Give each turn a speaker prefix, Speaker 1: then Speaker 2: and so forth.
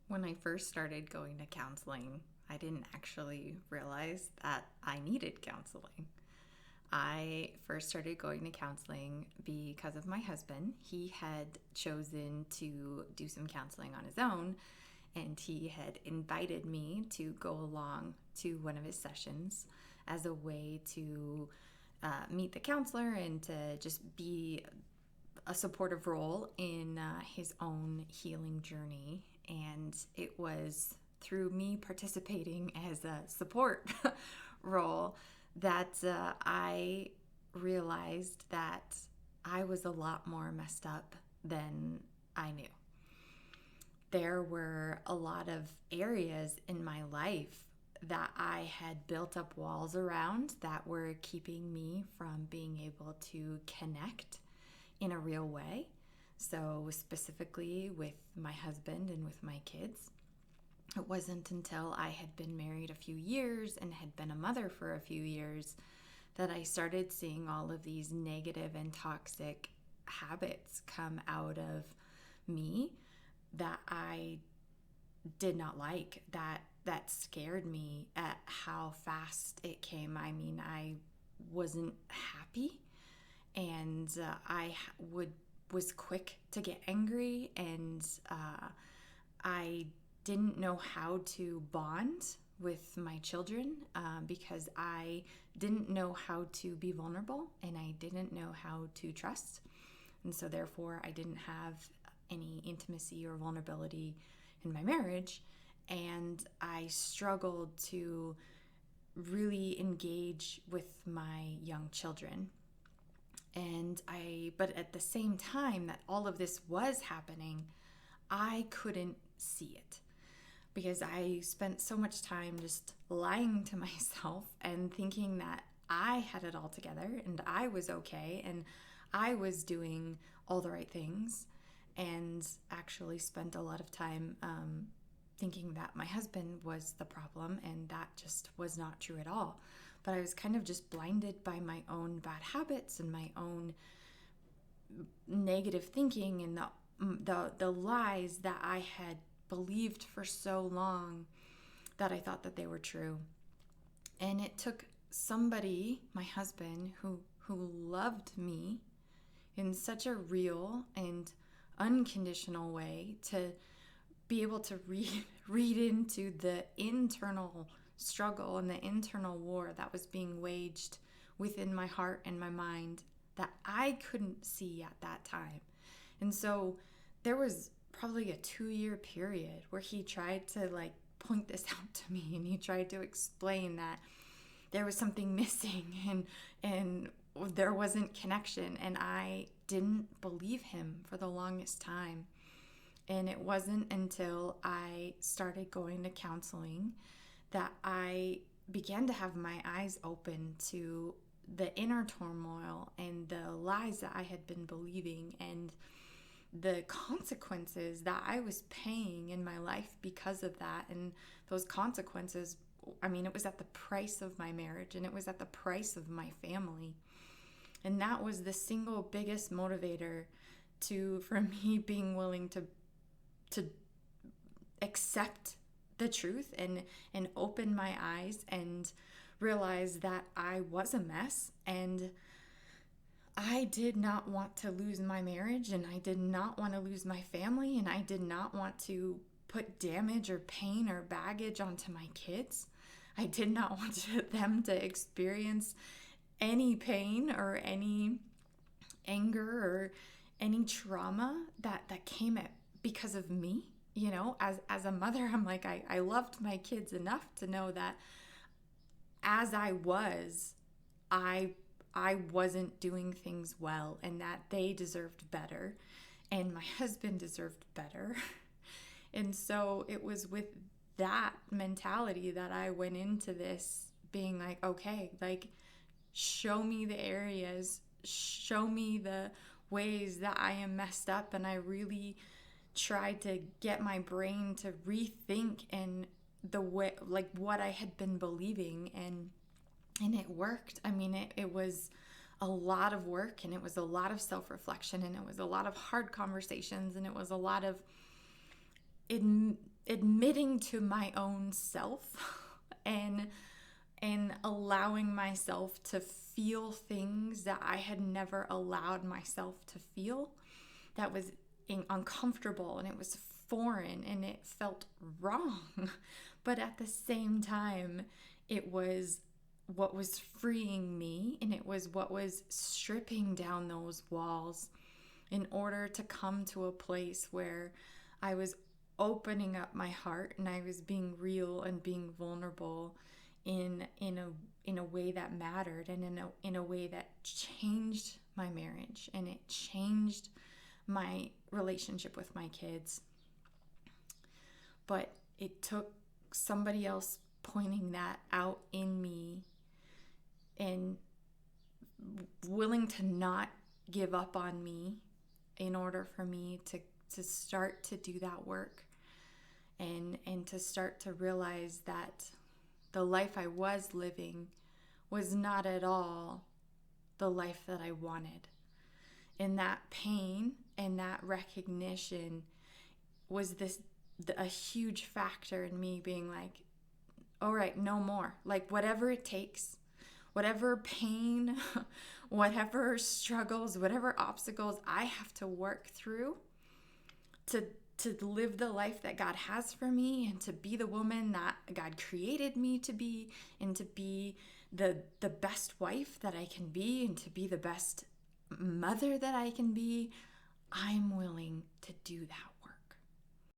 Speaker 1: When I first started going to counseling, I didn't actually realize that I needed counseling. I first started going to counseling because of my husband. He had chosen to do some counseling on his own, and he had invited me to go along to one of his sessions as a way to meet the counselor and to just be a supportive role in his own healing journey. And it was through me participating as a support role that I realized that I was a lot more messed up than I knew. There were a lot of areas in my life that I had built up walls around that were keeping me from being able to connect in a real way. So, specifically with my husband and with my kids, it wasn't until I had been married a few years and had been a mother for a few years that I started seeing all of these negative and toxic habits come out of me that I did not like, that scared me at how fast it came. I mean, I wasn't happy, and I was quick to get angry, and I didn't know how to bond with my children because I didn't know how to be vulnerable, and I didn't know how to trust. And so therefore I didn't have any intimacy or vulnerability in my marriage, and I struggled to really engage with my young children. But at the same time that all of this was happening, I couldn't see it because I spent so much time just lying to myself and thinking that I had it all together and I was okay and I was doing all the right things, and actually spent a lot of time thinking that my husband was the problem, and that just was not true at all. But I was kind of just blinded by my own bad habits and my own negative thinking and the lies that I had believed for so long that I thought that they were true. And it took somebody, my husband, who loved me in such a real and unconditional way to be able to read into the internal struggle and the internal war that was being waged within my heart and my mind that I couldn't see at that time. And so there was probably a 2-year period where he tried to point this out to me, and he tried to explain that there was something missing, and there wasn't connection, and I didn't believe him for the longest time. And it wasn't until I started going to counseling that I began to have my eyes open to the inner turmoil and the lies that I had been believing and the consequences that I was paying in my life because of that. And those consequences, I mean, it was at the price of my marriage, and it was at the price of my family. And that was the single biggest motivator for me being willing to accept the truth and open my eyes and realize that I was a mess, and I did not want to lose my marriage, and I did not want to lose my family, and I did not want to put damage or pain or baggage onto my kids. I did not want them to experience any pain or any anger or any trauma that came because of me. You know, as a mother, I'm like, I loved my kids enough to know that as I wasn't doing things well, and that they deserved better, and my husband deserved better. And so it was with that mentality that I went into this being like, okay, show me the areas, show me the ways that I am messed up. And I really tried to get my brain to rethink and the way, what I had been believing, and it worked. I mean, it was a lot of work, and it was a lot of self-reflection, and it was a lot of hard conversations, and it was a lot of admitting to my own self and allowing myself to feel things that I had never allowed myself to feel, that was uncomfortable and it was foreign and it felt wrong. But at the same time, it was what was freeing me, and it was what was stripping down those walls in order to come to a place where I was opening up my heart and I was being real and being vulnerable in a way that mattered, and in a way that changed my marriage, and it changed my relationship with my kids. But it took somebody else pointing that out in me and willing to not give up on me in order for me to start to do that work, and to start to realize that the life I was living was not at all the life that I wanted. And that pain and that recognition was a huge factor in me being like, all right, no more. Like, whatever it takes, whatever pain, whatever struggles, whatever obstacles I have to work through to live the life that God has for me, and to be the woman that God created me to be, and to be the best wife that I can be, and to be the best mother that I can be, I'm willing to do that